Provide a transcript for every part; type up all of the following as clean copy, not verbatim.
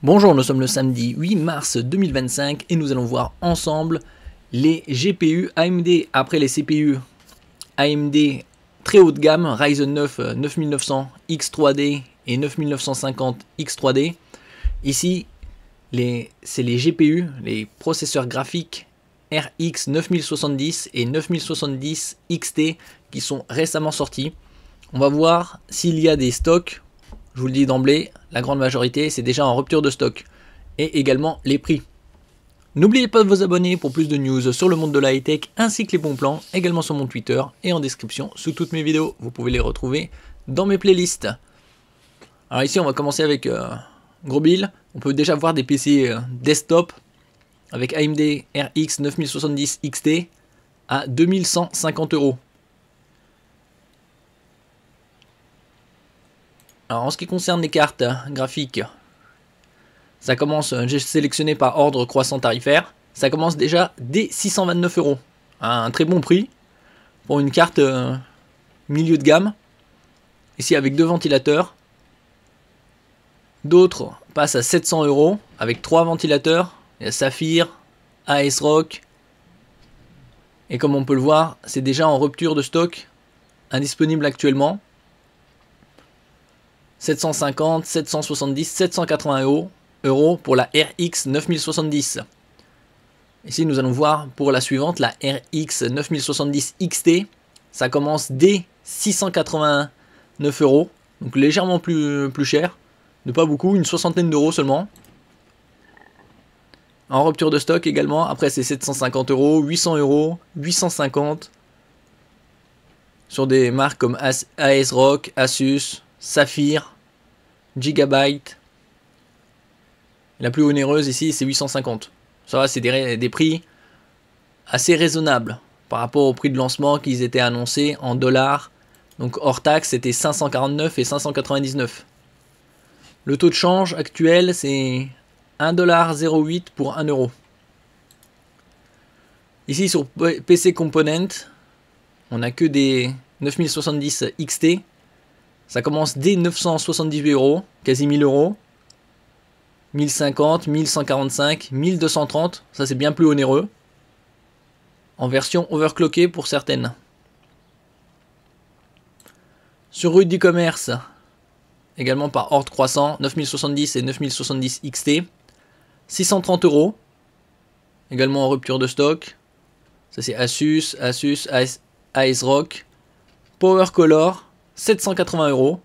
Bonjour, nous sommes le samedi 8 mars 2025 et nous allons voir ensemble les GPU AMD après les CPU AMD très haut de gamme Ryzen 9 9900 X3D et 9950 X3D. Ici, c'est les GPU, les processeurs graphiques RX 9070 et 9070 XT qui sont récemment sortis. On va voir s'il y a des stocks. Je vous le dis d'emblée, la grande majorité c'est déjà en rupture de stock. Et également les prix. N'oubliez pas de vous abonner pour plus de news sur le monde de la high-tech ainsi que les bons plans, également sur mon Twitter et en description sous toutes mes vidéos. Vous pouvez les retrouver dans mes playlists. Alors ici on va commencer avec gros bill. On peut déjà voir des PC desktop avec AMD RX 9070 XT à 2150 €. Alors en ce qui concerne les cartes graphiques, ça commence, j'ai sélectionné par ordre croissant tarifaire, ça commence déjà dès 629 €. Un très bon prix pour une carte milieu de gamme. Ici avec deux ventilateurs. D'autres passent à 700 € avec trois ventilateurs. Il y a Saphir, ASRock. Et comme on peut le voir, c'est déjà en rupture de stock, indisponible actuellement. 750, 770, 780 € pour la RX 9070. Ici nous allons voir pour la suivante, la RX 9070 XT. Ça commence dès 689 €, donc légèrement plus cher, de pas beaucoup, une soixantaine d'euros seulement. En rupture de stock également, après c'est 750 €, 800 €, 850 sur des marques comme ASRock, Asus, Saphir, Gigabyte. La plus onéreuse ici c'est 850. Ça va, c'est des prix assez raisonnables par rapport au prix de lancement qu'ils étaient annoncés en dollars. Donc hors taxe c'était 549 et 599. Le taux de change actuel c'est 1,08 $ pour 1 €. Ici sur PC Component, on n'a que des 9070 XT. Ça commence dès 978 €, quasi 1000 €. 1050, 1145, 1230, ça c'est bien plus onéreux. En version overclockée pour certaines. Sur Rude e-commerce, également par ordre croissant, 9070 et 9070 XT. 630 €, également en rupture de stock. Ça c'est Asus, ASRock. Power Color, 780 €.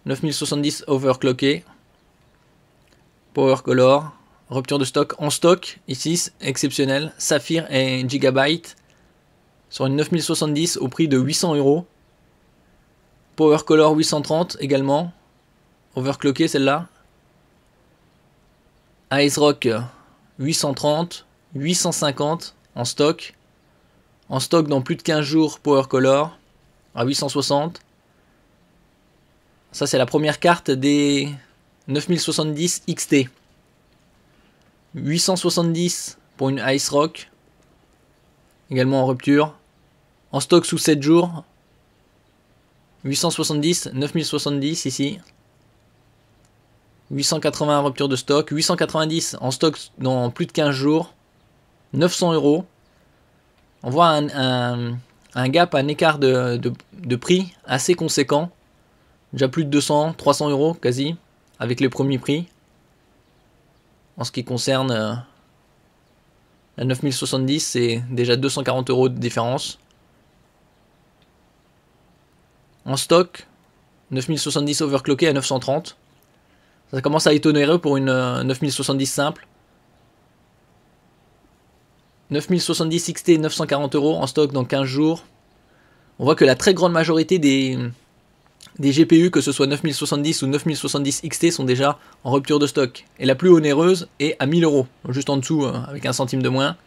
9070 overclocké. Power Color, rupture de stock en stock, ici exceptionnel, Saphir et Gigabyte sur une 9070 au prix de 800 €. Power Color 830 également, overclocké celle-là. ASRock 830, 850 en stock dans plus de 15 jours Power Color à 860. Ça c'est la première carte des 9070 XT. 870 pour une ASRock, également en rupture, en stock sous 7 jours. 870, 9070 ici. 880 en rupture de stock, 890 en stock dans plus de 15 jours. 900 €. On voit un gap, un écart de prix assez conséquent. Déjà plus de 200, 300 € quasi, avec les premiers prix. En ce qui concerne la 9070, c'est déjà 240 € de différence. En stock, 9070 overclocké à 930. Ça commence à être onéreux pour une 9070 simple. 9070 XT 940 € en stock dans 15 jours. On voit que la très grande majorité des GPU, que ce soit 9070 ou 9070 XT, sont déjà en rupture de stock. Et la plus onéreuse est à 1000 €, juste en dessous, avec un centime de moins.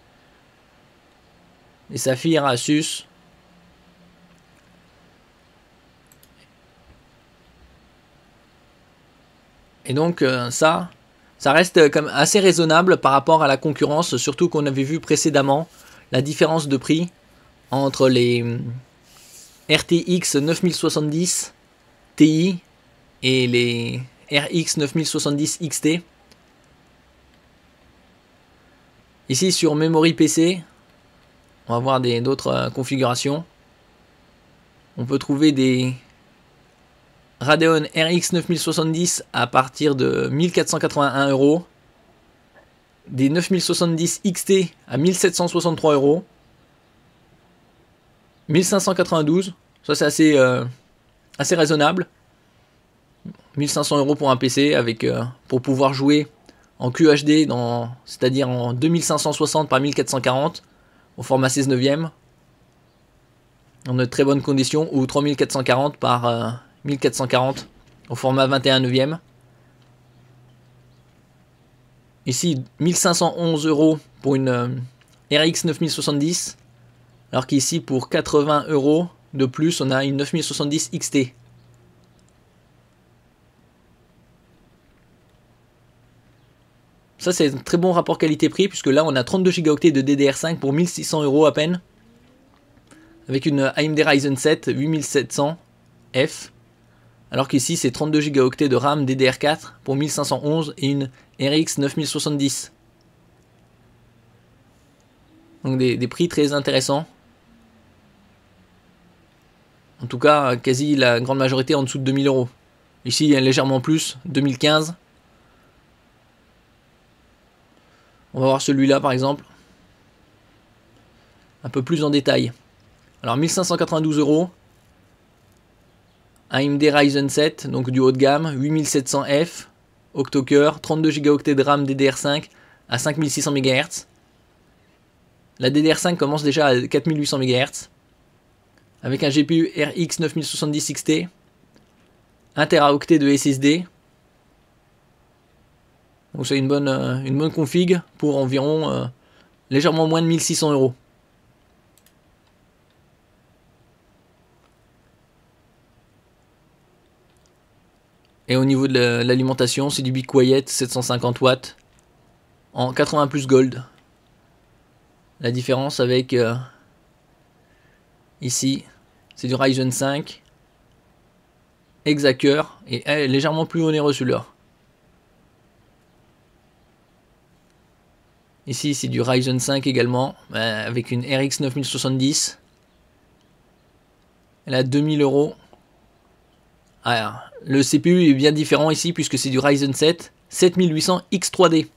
Les Saphir, Asus. Et donc ça reste comme assez raisonnable par rapport à la concurrence, surtout qu'on avait vu précédemment la différence de prix entre les RTX 9070 Ti et les RX 9070 XT. Ici sur Memory PC, on va voir d'autres configurations. On peut trouver des Radeon RX 9070 à partir de 1481 €. Des 9070 XT à 1763 €. 1592, ça c'est assez raisonnable. 1500 € pour un PC avec pour pouvoir jouer en QHD, c'est-à-dire en 2560 par 1440 au format 16 neuvième en de très bonnes conditions, ou 3440 par 1440 au format 21 neuvième. Ici 1511 € pour une RX 9070, alors qu'ici pour 80 € de plus on a une 9070 XT. Ça c'est un très bon rapport qualité-prix, puisque là on a 32 Go de DDR5 pour 1600 € à peine, avec une AMD Ryzen 7 8700F, alors qu'ici c'est 32 Go de RAM DDR4 pour 1511 et une RX 9070. Donc des prix très intéressants. En tout cas, quasi la grande majorité en dessous de 2000 €. Ici, il y a légèrement plus, 2015. On va voir celui-là par exemple, un peu plus en détail. Alors 1592 €, AMD Ryzen 7, donc du haut de gamme, 8700F, octo-cœur, 32 Go de RAM DDR5 à 5600 MHz. La DDR5 commence déjà à 4800 MHz, avec un GPU RX 9070 XT, 1 Teraoctet de SSD. Donc c'est une bonne config pour environ légèrement moins de 1600 €. Et au niveau de l'alimentation, c'est du Be Quiet 750 watts en 80 plus Gold. La différence avec ici, c'est du Ryzen 5 Exaceur et légèrement plus onéreux celui-là. Ici, c'est du Ryzen 5 également, avec une RX 9070. Elle a 2000 €. Ah, le CPU est bien différent ici, puisque c'est du Ryzen 7 7800 X3D.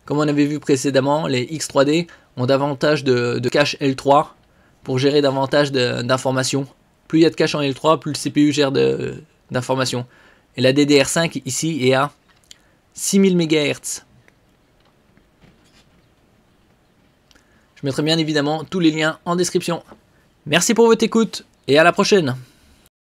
Comme on avait vu précédemment, les X3D ont davantage de cache L3 pour gérer davantage d'informations. Plus il y a de cache en L3, plus le CPU gère d'informations. Et la DDR5 ici est à 6000 MHz. Je mettrai bien évidemment tous les liens en description. Merci pour votre écoute et à la prochaine.